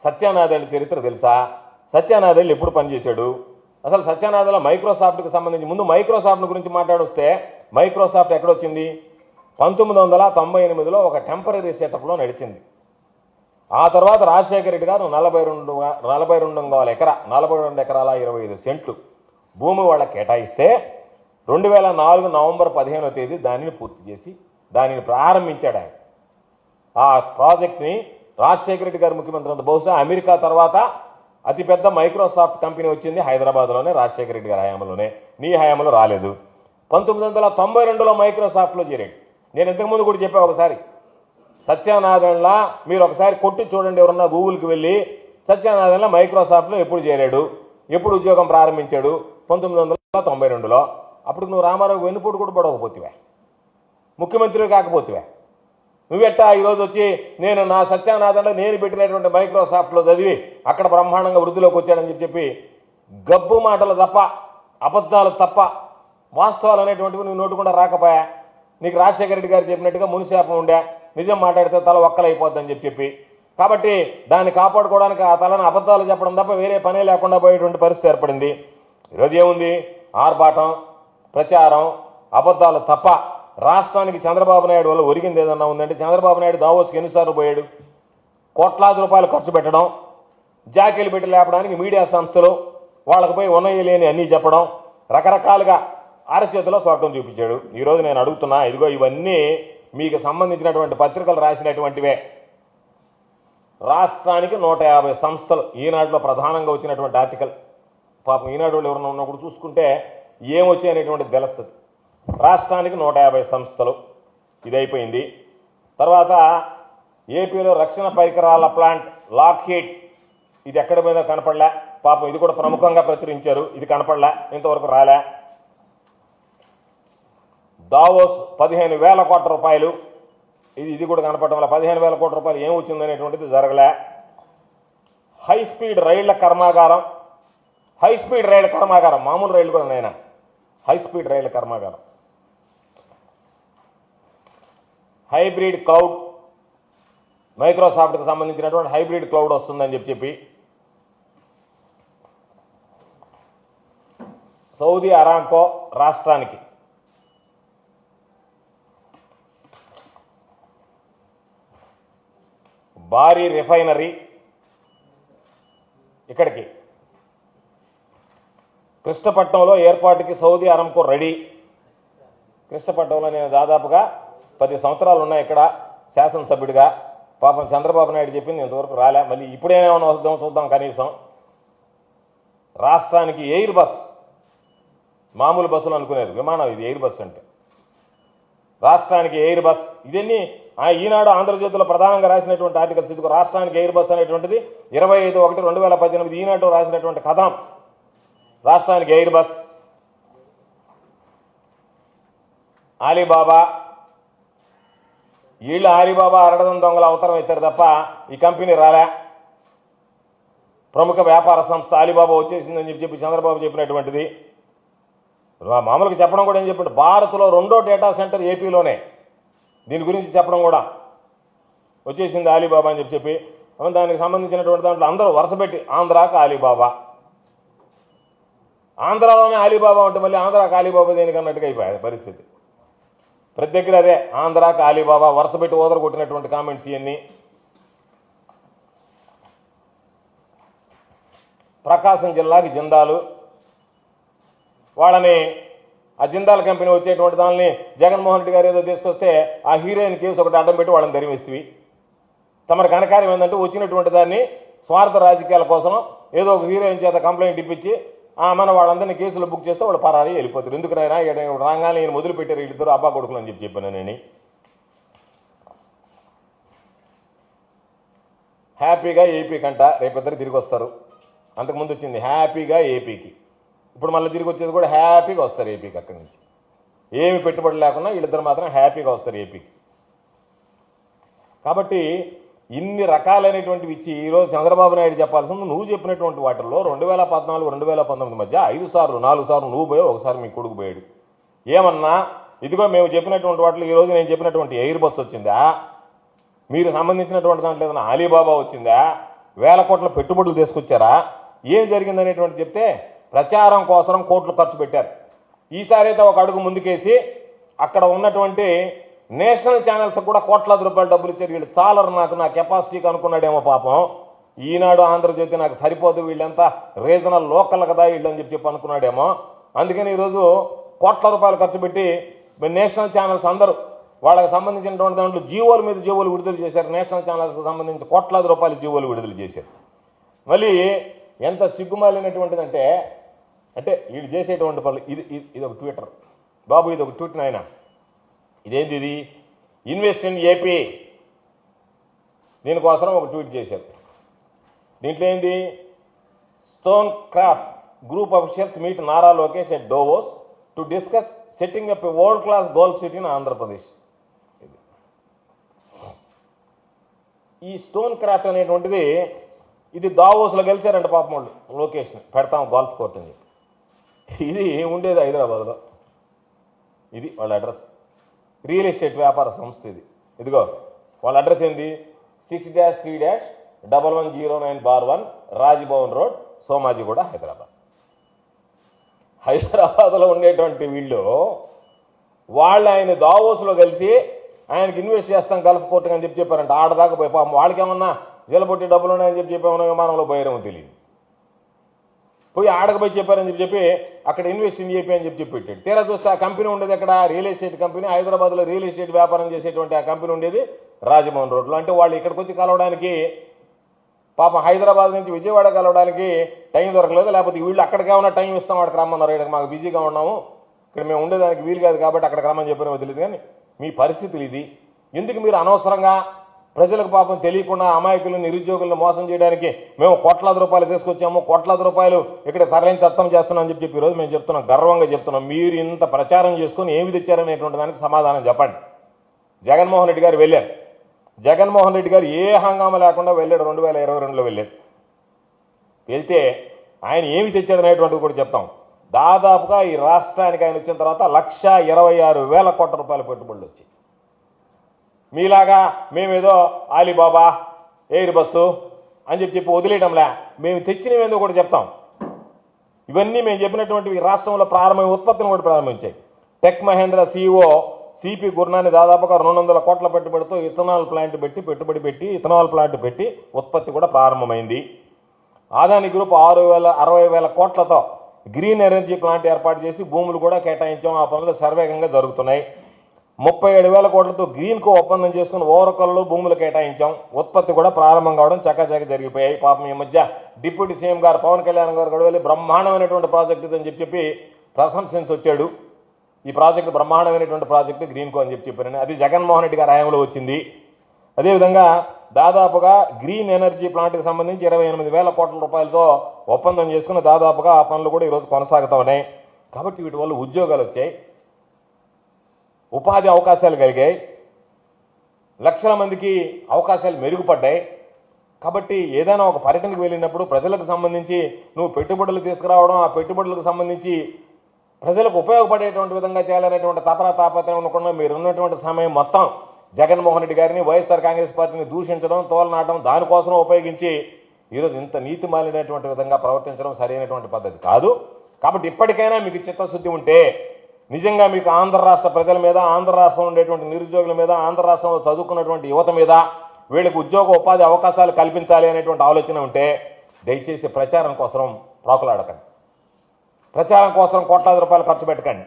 సత్యానాథళ్ళ చరిత్ర తెలుసా? సత్యానాథళ్ళు ఎప్పుడు పనిచేశాడు? అసలు సత్యానాథల మైక్రోసాఫ్ట్కి సంబంధించి ముందు మైక్రోసాఫ్ట్ గురించి మాట్లాడొస్తే మైక్రోసాఫ్ట్ ఎక్కడొచ్చింది? 1998లో ఒక టెంపరీ సెటప్లో నడిచింది. ఆ తర్వాత రాజశేఖర రెడ్డి గారు 42 ఎకరాల 25 సెంట్లు భూమి వాళ్ళకి కేటాయిస్తే 2004 నవంబర్ 15వ తేదీ దానిని పూర్తి చేసి దానిని ప్రారంభించాడు ఆయన. ఆ ప్రాజెక్ట్ని రాజశేఖర రెడ్డి గారు ముఖ్యమంత్రి, బహుశా అమెరికా తర్వాత అతిపెద్ద మైక్రోసాఫ్ట్ కంపెనీ వచ్చింది హైదరాబాద్లోనే, రాజశేఖర రెడ్డి గారి హయాంలోనే. నీ హయాంలో రాలేదు. 1992లో మైక్రోసాఫ్ట్లో చేరాడు. నేను ఇంతకుముందు కూడా చెప్పా, ఒకసారి సత్యానాథన్లా మీరు ఒకసారి కొట్టి చూడండి, ఎవరన్నా గూగుల్కి వెళ్ళి సత్యానాథన్లా మైక్రోసాఫ్ట్లో ఎప్పుడు చేరాడు, ఎప్పుడు ఉద్యోగం ప్రారంభించాడు? 1992లో. అప్పుడు నువ్వు రామారావు వెన్నుపోటు కూడా పడవకపోతివే, ముఖ్యమంత్రి కాకపోతివే. నువ్వెట్టా ఈరోజు వచ్చి నేను నా సత్యానాథన్లో నేను పెట్టినటువంటి మైక్రోసాఫ్ట్లో చదివి అక్కడ బ్రహ్మాండంగా వృద్ధిలోకి వచ్చాడని చెప్పి గబ్బు మాటలు తప్ప, అబద్ధాలు తప్ప, వాస్తవాలు అనేటువంటివి నువ్వు నోటుకుండా రాకపోయా. నీకు రాజశేఖర రెడ్డి గారు చెప్పినట్టుగా మునిశాపం ఉండే, నిజం మాట్లాడితే తల ఒక్కలైపోద్దని చెప్పి. కాబట్టి దాన్ని కాపాడుకోవడానికి ఆ తలను అబద్ధాలు చెప్పడం తప్ప వేరే పనే లేకుండా పోయేటువంటి పరిస్థితి ఏర్పడింది. ఈరోజు ఏముంది? ఆర్భాటం, ప్రచారం, అబద్ధాలు తప్ప రాష్ట్రానికి చంద్రబాబు నాయుడు వల్ల ఒరిగింది ఏదన్నా ఉందంటే, చంద్రబాబు నాయుడు దావోస్కి ఎన్నిసార్లు పోయాడు? కోట్లాది రూపాయలు ఖర్చు పెట్టడం, జాకీలు పెట్టి లేపడానికి మీడియా సంస్థలు వాళ్ళకు పోయి ఉన్నయ్య లేని అన్నీ చెప్పడం, రకరకాలుగా అరచేతిలో స్వర్గం చూపించాడు. ఈరోజు నేను అడుగుతున్నా, ఇదిగో ఇవన్నీ మీకు సంబంధించినటువంటి పత్రికలు రాసినటువంటివే. రాష్ట్రానికి 150 సంస్థలు, ఈనాడులో ప్రధానంగా వచ్చినటువంటి ఆర్టికల్. పాపం ఈనాడు వాళ్ళు ఎవరన్నా ఉన్నప్పుడు చూసుకుంటే ఏమొచ్చాయనేటువంటిది తెలుస్తుంది. రాష్ట్రానికి 150 సంస్థలు, ఇదైపోయింది. తర్వాత ఏపీలో రక్షణ పరికరాల ప్లాంట్ లాక్హీడ్, ఇది ఎక్కడ మీద కనపడలే. పాపం ఇది కూడా ప్రముఖంగా ప్రచురించారు, ఇది కనపడలే, ఇంతవరకు రాలే. దావోస్ 15,000 కోట్ల రూపాయలు, ఇది కూడా కనపడటం వల్ల 15,000 కోట్ల రూపాయలు ఏం వచ్చిందనేటువంటిది జరగలే. హై స్పీడ్ రైళ్ల కర్మాగారం, మామూలు రైళ్లు కూడా నైనా హై స్పీడ్ రైళ్ల కర్మాగారం. హైబ్రిడ్ క్లౌడ్, మైక్రోసాఫ్ట్కి సంబంధించినటువంటి హైబ్రిడ్ క్లౌడ్ వస్తుందని చెప్పి సౌదీ అరామ్కో రాష్ట్రానికి భారీ రిఫైనరీ ఇక్కడికి కృష్ణపట్నంలో ఏర్పాటుకి సౌదీ అరామ్కో రెడీ. కృష్ణపట్నంలో నేను దాదాపుగా 10 సంవత్సరాలు ఉన్నాయి ఇక్కడ శాసనసభ్యుడిగా. పాపం చంద్రబాబు నాయుడు చెప్పింది ఇంతవరకు రాలే. మళ్ళీ ఇప్పుడేమన్నా వద్దాం చూద్దాం. కనీసం రాష్ట్రానికి ఎయిర్ బస్, మామూలు బస్సులు అనుకునేది, విమానం ఇది ఎయిర్ బస్ అంటే. రాష్ట్రానికి ఎయిర్ బస్, ఇదన్నీ ఈనాడు ఆంధ్రజ్యోతిలో ప్రధానంగా రాసినటువంటి ఆర్టికల్స్. ఇదిగో రాష్ట్రానికి ఎయిర్ బస్ అనేటువంటిది 25/1/2018 ఈనాడు రాసినటువంటి కథనం. రాష్ట్రానికి ఎయిర్ బస్. ఆలీబాబా, వీళ్ళు ఆలీబాబా అరడదం దొంగల అవతరం అవుతారు తప్ప ఈ కంపెనీ రాలే. ప్రముఖ వ్యాపార సంస్థ ఆలీబాబా వచ్చేసిందని చెప్పి చంద్రబాబు చెప్పినటువంటిది. మామూలుగా చెప్పడం కూడా ఏం చెప్పాడు, భారత్లో 2వ డేటా సెంటర్ ఏపీలోనే, దీని గురించి చెప్పడం కూడా వచ్చేసింది ఆలీబాబా అని చెప్పి. దానికి సంబంధించినటువంటి దాంట్లో అందరూ వరుసపెట్టి ఆంధ్రాకి ఆలీబాబా, ఆంధ్రాలోనే ఆలీబాబా ఉంటే మళ్ళీ ఆంధ్రాకి ఆలీబాబా దేనికి అన్నట్టుగా అయిపోయాయి పరిస్థితి. ప్రతి దగ్గర అదే ఆంధ్రాకి ఆలీబాబా, వరుసపెట్టి ఓదర కొట్టినటువంటి కామెంట్స్ ఇవన్నీ. ప్రకాశం జిల్లాకి జిందాలు, వాళ్ళని ఆ జిందాల్ కంపెనీ వచ్చేటువంటి దాన్ని జగన్మోహన్ రెడ్డి గారు ఏదో తీసుకొస్తే ఆ హీరోయిన్ కేసు ఒకటి అడ్డం పెట్టి వాళ్ళని ధరిమిస్తుంది. తమరి ఘనకార్యం ఏంటంటే వచ్చినటువంటి దాన్ని స్వార్థ రాజకీయాల కోసం ఏదో ఒక హీరోయిన్ చేత కంప్లైంట్ ఇప్పించి మన వాళ్ళందరినీ కేసులు బుక్ చేస్తే వాళ్ళు పరారీ వెళ్ళిపోతారు. ఎందుకు రాగానే ఈయన మొదలుపెట్టారు వీళ్ళిద్దరు అబ్బా కొడుకులు అని చెప్పాను నేను. హ్యాపీగా ఏపీకంట రేపిద్దరు తిరిగి వస్తారు. అంతకుముందు వచ్చింది హ్యాపీగా ఏపీకి, ఇప్పుడు మళ్ళీ తిరిగి వచ్చేది కూడా హ్యాపీగా వస్తారు ఏపీకి. అక్కడి నుంచి ఏమి పెట్టుబడి లేకుండా వీళ్ళిద్దరు మాత్రం హ్యాపీగా వస్తారు ఏపీకి. కాబట్టి ఇన్ని రకాలైనటువంటివి ఇచ్చి ఈరోజు చంద్రబాబు నాయుడు చెప్పాల్సింది నువ్వు చెప్పినటువంటి వాటిల్లో 2014, 2019 మధ్య 5 సార్లు 4 సార్లు నువ్వు పోయావు, ఒకసారి మీ కొడుకు పోయాడు. ఏమన్నా ఇదిగో మేము చెప్పినటువంటి వాటిలో ఈరోజు నేను చెప్పినటువంటి ఎయిర్ బస్ వచ్చిందా, మీరు సంబంధించినటువంటి దాంట్లో ఏదైనా ఆలీబాబా వచ్చిందా, వేల కోట్ల పెట్టుబడులు తీసుకొచ్చారా, ఏం జరిగిందనేటువంటి చెప్తే ప్రచారం కోసం కోట్లు ఖర్చు పెట్టారు. ఈసారి అయితే ఒక అడుగు ముందుకేసి అక్కడ ఉన్నటువంటి నేషనల్ ఛానల్స్ కూడా కోట్లాది రూపాయలు డబ్బులు ఇచ్చారు. వీళ్ళు చాలరు నా కెపాసిటీకి అనుకున్నాడేమో పాపం. ఈనాడు ఆంధ్రజ్యోతి నాకు సరిపోదు, వీళ్ళంతా రీజనల్ లోకల్ కదా వీళ్ళు అని చెప్పి అనుకున్నాడేమో. అందుకని ఈరోజు కోట్ల రూపాయలు ఖర్చు పెట్టి నేషనల్ ఛానల్స్ అందరూ వాళ్ళకి సంబంధించినటువంటి దాంట్లో జీవోల మీద జీవోలు విడుదల చేశారు. నేషనల్ ఛానల్స్కి సంబంధించి కోట్లాది రూపాయలు జీవోలు విడుదల చేశారు. మళ్ళీ ఎంత సిగ్గుమాలినటువంటిదంటే అంటే వీళ్ళు చేసేటువంటి పనులు. ఇది ఒక ట్విట్టర్ బాబు, ఇది ఒక ట్వీట్ నాయన. ఇదేంది ఇది? ఇన్వెస్ట్ ఇన్ ఏపీ దీనికోసం ఒక ట్వీట్ చేశారు. దీంట్లో ఏంది? Stone craft group officials meet Nara Lokesh at డోవోస్ to discuss setting up a world class golf city in Andhra Pradesh. ఈ స్టోన్ క్రాఫ్ట్ అనేటువంటిది ఇది దావోస్లో గెలిచారంట పాపం వాళ్ళు. లోకేష్ని పెడతాం గోల్ఫ్ కోర్ట్ అని చెప్పి. ఇది ఉండేది హైదరాబాద్లో. ఇది వాళ్ళ అడ్రస్. రియల్ ఎస్టేట్ వ్యాపార సంస్థ ఇది. ఇదిగో వాళ్ళ అడ్రస్ ఏంది? 6-3-1109/1 రాజ్భవన్ రోడ్, సోమాజిగూడ, హైదరాబాద్. హైదరాబాద్లో ఉండేటువంటి వీళ్ళు ఆయన దావోస్లో కలిసి ఆయనకి ఇన్వెస్ట్ చేస్తాం గల్ఫ్ కోర్టుగా అని చెప్పారంట. ఆడదాకా పోయి పాపం వాళ్ళకేమన్నా జలబొట్టి డబ్బులు ఉన్నాయని చెప్పేమన్నా విమానంలో పోయారేమో తెలియదు. పోయి ఆడకపోయి చెప్పారని చెప్పి అక్కడ ఇన్వెస్ట్ ఇన్ ఏపీ అని చెప్పి పెట్టాడు. తీరా చూస్తే ఆ కంపెనీ ఉండేది అక్కడ రియల్ ఎస్టేట్ కంపెనీ. హైదరాబాద్లో రియల్ ఎస్టేట్ వ్యాపారం చేసేటువంటి ఆ కంపెనీ ఉండేది రాజమోహన్ రోడ్లో. అంటే వాళ్ళు ఇక్కడికి వచ్చి కలవడానికి పాపం హైదరాబాద్ నుంచి విజయవాడ కలవడానికి టైం దొరకలేదు. లేకపోతే వీళ్ళు అక్కడికి ఏమైనా టైం ఇస్తాం అక్కడికి రమ్మన్నారు. ఇక్కడ మాకు బిజీగా ఉన్నాము, ఇక్కడ మేము ఉండేదానికి వీలు కాదు కాబట్టి అక్కడికి రమ్మని చెప్పారేమో తెలియదు. కానీ మీ పరిస్థితులు ఇది. ఎందుకు మీరు అనవసరంగా ప్రజలకు పాపం తెలియకుండా అమాయకులు నిరుద్యోగులను మోసం చేయడానికి మేము కోట్లాది రూపాయలు తీసుకొచ్చాము, కోట్లాది రూపాయలు ఇక్కడ తరలించి అర్థం చేస్తున్నాం అని చెప్పి ఈరోజు మేము చెప్తున్నాం, గర్వంగా చెప్తున్నాం. మీరు ఇంత ప్రచారం చేసుకుని ఏమి తెచ్చారనేటువంటి దానికి సమాధానం చెప్పండి. జగన్మోహన్ రెడ్డి గారు వెళ్ళారు. జగన్మోహన్ రెడ్డి గారు ఏ హంగామా లేకుండా వెళ్ళాడు. 2022లో వెళ్ళాడు. వెళ్తే ఆయన ఏమి తెచ్చాడనేటువంటిది కూడా చెప్తాం. దాదాపుగా ఈ రాష్ట్రానికి ఆయన వచ్చిన తర్వాత 1,26,000 కోట్ల రూపాయల పెట్టుబడులు వచ్చాయి. మీలాగా మేమేదో ఆలీబాబా, ఎయిర్ బస్సు అని చెప్పి వదిలేయడంలే. మేము తెచ్చినవేందో కూడా చెప్తాం. ఇవన్నీ మేము చెప్పినటువంటి రాష్ట్రంలో ప్రారంభమైన ఉత్పత్తిని కూడా ప్రారంభించాయి. టెక్ మహేంద్ర CEO సిపి గుర్నాని దాదాపుగా 200 కోట్ల పెట్టుబడితో ఇథనాల్ ప్లాంట్ పెట్టి ఇథనాల్ ప్లాంట్ పెట్టి ఉత్పత్తి కూడా ప్రారంభమైంది. ఆదాని గ్రూప్ 60,000 కోట్లతో గ్రీన్ ఎనర్జీ ప్లాంట్ ఏర్పాటు చేసి భూములు కూడా కేటాయించాం. ఆ పనులు సర్వేగంగా జరుగుతున్నాయి. 37,000 కోట్లతో గ్రీన్కు ఒప్పందం చేసుకుని ఓరకల్లో భూములు కేటాయించాం. ఉత్పత్తి కూడా ప్రారంభం కావడం చక్కచక్క జరిగిపోయాయి. పాపం ఈ మధ్య డిప్యూటీ సీఎం గారు పవన్ కళ్యాణ్ గారు కూడా వెళ్ళి బ్రహ్మాండమైనటువంటి ప్రాజెక్ట్ ఇదని చెప్పి ప్రశంసించి వచ్చాడు. ఈ ప్రాజెక్టు బ్రహ్మాండమైనటువంటి ప్రాజెక్టు గ్రీన్కు అని చెప్పారని. అది జగన్మోహన్ రెడ్డి గారి హయాంలో వచ్చింది. అదేవిధంగా దాదాపుగా గ్రీన్ ఎనర్జీ ప్లాంట్కి సంబంధించి 28,000 కోట్ల రూపాయలతో ఒప్పందం చేసుకుని దాదాపుగా ఆ పనులు కూడా ఈరోజు కొనసాగుతూ ఉన్నాయి. కాబట్టి వీటి వల్ల ఉద్యోగాలు వచ్చాయి, ఉపాధి అవకాశాలు కలిగాయి, లక్షల మందికి అవకాశాలు మెరుగుపడ్డాయి. కాబట్టి ఏదైనా ఒక పర్యటనకు వెళ్ళినప్పుడు ప్రజలకు సంబంధించి నువ్వు పెట్టుబడులు తీసుకురావడం, ఆ పెట్టుబడులకు సంబంధించి ప్రజలకు ఉపయోగపడేటువంటి విధంగా చేయాలనేటువంటి తాపత్రయం ఉండకుండా మీరు ఉన్నటువంటి సమయం మొత్తం జగన్మోహన్ రెడ్డి గారిని, వైఎస్ఆర్ కాంగ్రెస్ పార్టీని దూషించడం, తోలనాటం, దానికోసం ఉపయోగించి ఈరోజు ఇంత నీతి మాలినటువంటి విధంగా ప్రవర్తించడం సరైనటువంటి పద్ధతి కాదు. కాబట్టి ఇప్పటికైనా మీకు చిత్తశుద్ధి ఉంటే నిజంగా మీకు ఆంధ్ర రాష్ట్ర ప్రజల మీద, ఆంధ్ర రాష్ట్రంలో ఉండేటువంటి నిరుద్యోగుల మీద, ఆంధ్ర రాష్ట్రంలో చదువుకున్నటువంటి యువత మీద వీళ్ళకి ఉద్యోగ ఉపాధి అవకాశాలు కల్పించాలి అనేటువంటి ఆలోచన ఉంటే దయచేసి ప్రచారం కోసం ప్రాకులాడకండి. ప్రచారం కోసం కోట్లాది రూపాయలు ఖర్చు పెట్టకండి.